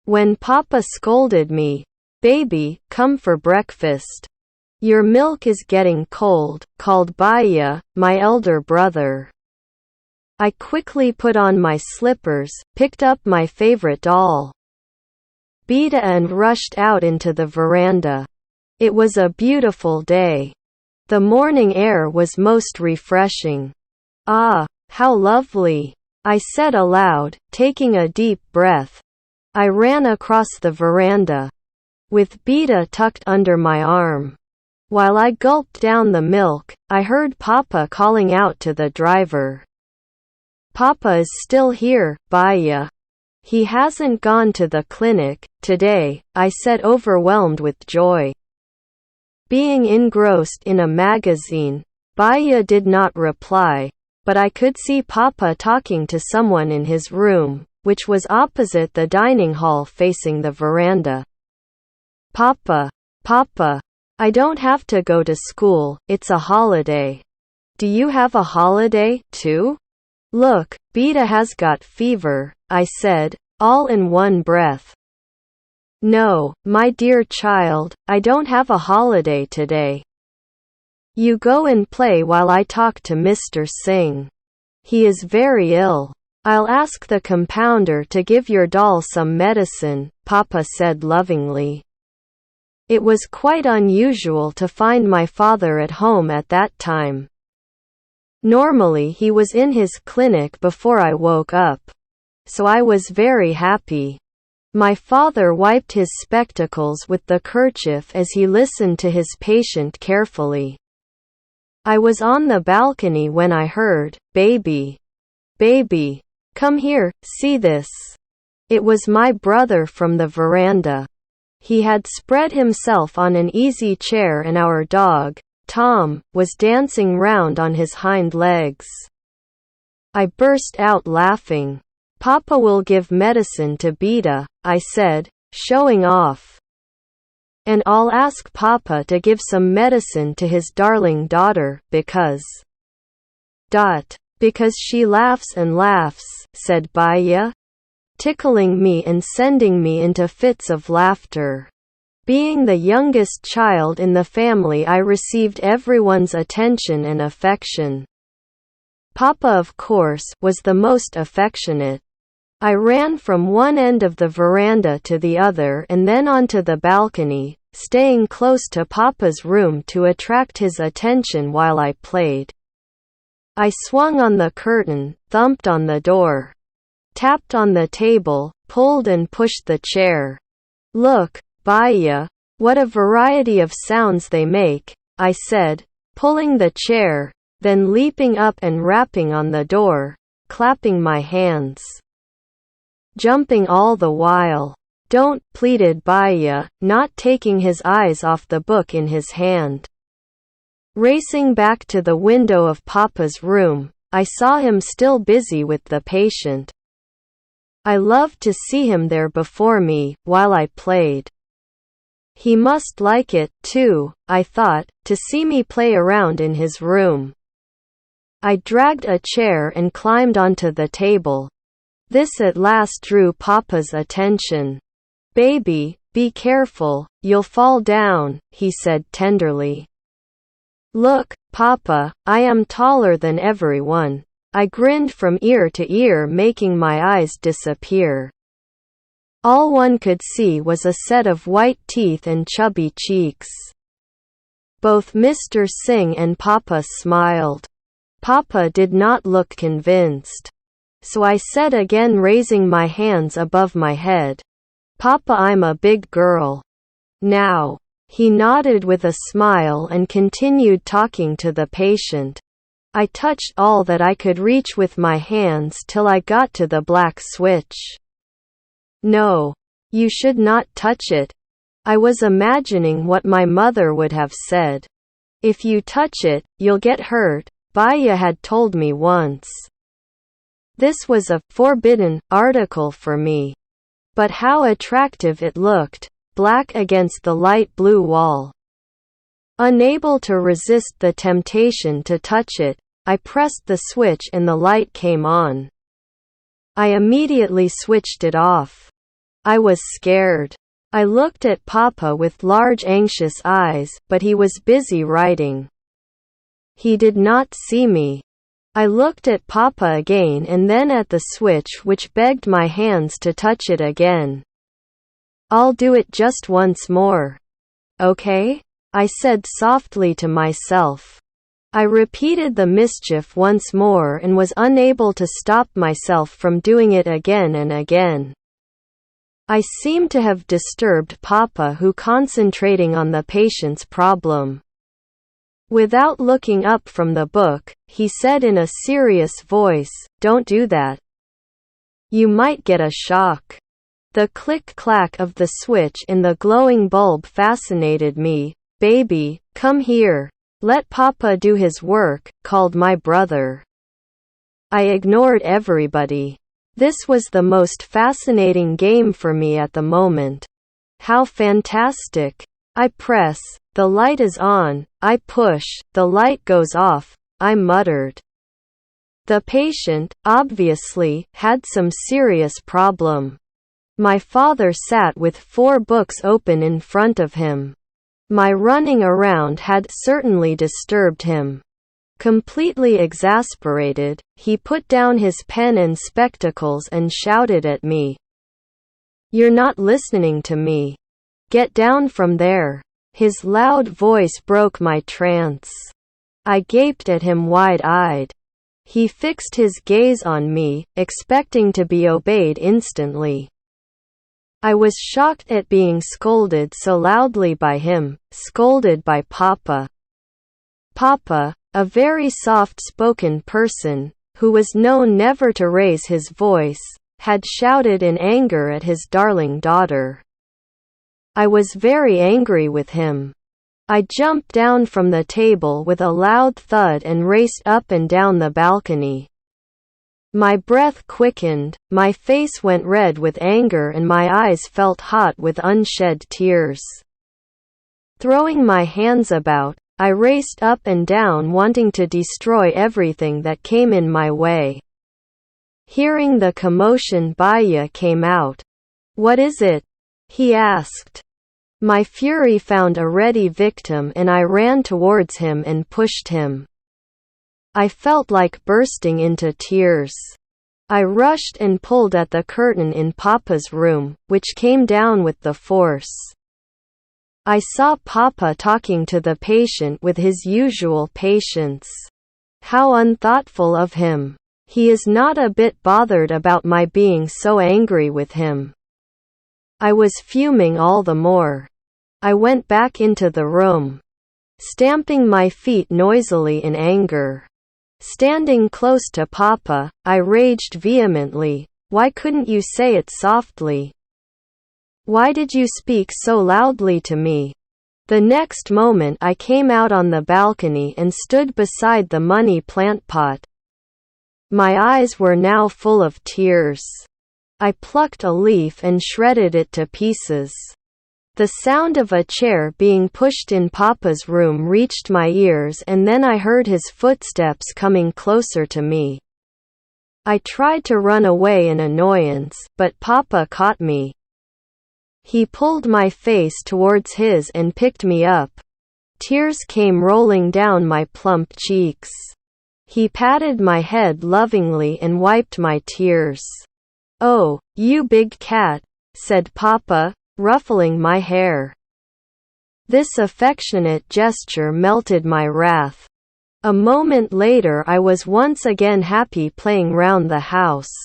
when Papa scolded me, "Baby, come for breakfast. Your milk is getting cold," called Baya, my elder brother. I quickly put on my slippers, picked up my favorite doll, Beta, and rushed out into the veranda. It was a beautiful day. The morning air was most refreshing. "Ah, how lovely," I said aloud, taking a deep breath. I ran across the veranda, with Beta tucked under my arm. While I gulped down the milk, I heard Papa calling out to the driver. "Papa is still here, Baya. He hasn't gone to the clinic today," I said, overwhelmed with joy. Being engrossed in a magazine, Baya did not reply, but I could see Papa talking to someone in his room, which was opposite the dining hall facing the veranda. Papa, I don't have to go to school, it's a holiday. Do you have a holiday, too? Look, Beta has got fever," I said, all in one breath. "No, my dear child, I don't have a holiday today. You go and play while I talk to Mr. Singh. He is very ill. I'll ask the compounder to give your doll some medicine," Papa said lovingly. It was quite unusual to find my father at home at that time. Normally he was in his clinic before I woke up. So I was very happy. My father wiped his spectacles with the kerchief as he listened to his patient carefully. I was on the balcony when I heard, "Baby, come here, see this." It was my brother from the veranda. He had spread himself on an easy chair and our dog, Tom, was dancing round on his hind legs. I burst out laughing. "Papa will give medicine to Beta," I said, showing off. "And I'll ask Papa to give some medicine to his darling daughter, because she laughs and laughs," said Baya, tickling me and sending me into fits of laughter. Being the youngest child in the family, I received everyone's attention and affection. Papa, of course, was the most affectionate. I ran from one end of the veranda to the other and then onto the balcony, staying close to Papa's room to attract his attention while I played. I swung on the curtain, thumped on the door, tapped on the table, pulled and pushed the chair. "Look, Baya, what a variety of sounds they make," I said, pulling the chair, then leaping up and rapping on the door, clapping my hands, jumping all the while. "Don't," pleaded Baya, not taking his eyes off the book in his hand. Racing back to the window of Papa's room, I saw him still busy with the patient. I loved to see him there before me, while I played. He must like it, too, I thought, to see me play around in his room. I dragged a chair and climbed onto the table. This at last drew Papa's attention. "Baby, be careful, you'll fall down," he said tenderly. "Look, Papa, I am taller than everyone." I grinned from ear to ear, making my eyes disappear. All one could see was a set of white teeth and chubby cheeks. Both Mr. Singh and Papa smiled. Papa did not look convinced. So I said again, raising my hands above my head, "Papa, I'm a big girl now." He nodded with a smile and continued talking to the patient. I touched all that I could reach with my hands till I got to the black switch. "No. You should not touch it." I was imagining what my mother would have said. "If you touch it, you'll get hurt," Baya had told me once. This was a forbidden article for me. But how attractive it looked, black against the light blue wall. Unable to resist the temptation to touch it, I pressed the switch and the light came on. I immediately switched it off. I was scared. I looked at Papa with large anxious eyes, but he was busy writing. He did not see me. I looked at Papa again and then at the switch, which begged my hands to touch it again. "I'll do it just once more. Okay?" I said softly to myself. I repeated the mischief once more and was unable to stop myself from doing it again and again. I seemed to have disturbed Papa, who concentrating on the patient's problem. Without looking up from the book, he said in a serious voice, "Don't do that. You might get a shock." The click-clack of the switch in the glowing bulb fascinated me. "Baby, come here. Let Papa do his work," called my brother. I ignored everybody. This was the most fascinating game for me at the moment. How fantastic. I press, the light is on. I push, the light goes off, I muttered. The patient, obviously, had some serious problem. My father sat with 4 books open in front of him. My running around had certainly disturbed him. Completely exasperated, he put down his pen and spectacles and shouted at me. "You're not listening to me. Get down from there." His loud voice broke my trance. I gaped at him wide-eyed. He fixed his gaze on me, expecting to be obeyed instantly. I was shocked at being scolded so loudly by him, scolded by Papa. Papa, a very soft-spoken person, who was known never to raise his voice, had shouted in anger at his darling daughter. I was very angry with him. I jumped down from the table with a loud thud and raced up and down the balcony. My breath quickened, my face went red with anger and my eyes felt hot with unshed tears. Throwing my hands about, I raced up and down wanting to destroy everything that came in my way. Hearing the commotion, Baya came out. "What is it?" he asked. My fury found a ready victim and I ran towards him and pushed him. I felt like bursting into tears. I rushed and pulled at the curtain in Papa's room, which came down with the force. I saw Papa talking to the patient with his usual patience. How unthoughtful of him. He is not a bit bothered about my being so angry with him. I was fuming all the more. I went back into the room, stamping my feet noisily in anger. Standing close to Papa, I raged vehemently. "Why couldn't you say it softly? Why did you speak so loudly to me?" The next moment I came out on the balcony and stood beside the money plant pot. My eyes were now full of tears. I plucked a leaf and shredded it to pieces. The sound of a chair being pushed in Papa's room reached my ears and then I heard his footsteps coming closer to me. I tried to run away in annoyance, but Papa caught me. He pulled my face towards his and picked me up. Tears came rolling down my plump cheeks. He patted my head lovingly and wiped my tears. "Oh, you big cat," said Papa, ruffling my hair. This affectionate gesture melted my wrath. A moment later I was once again happy playing round the house.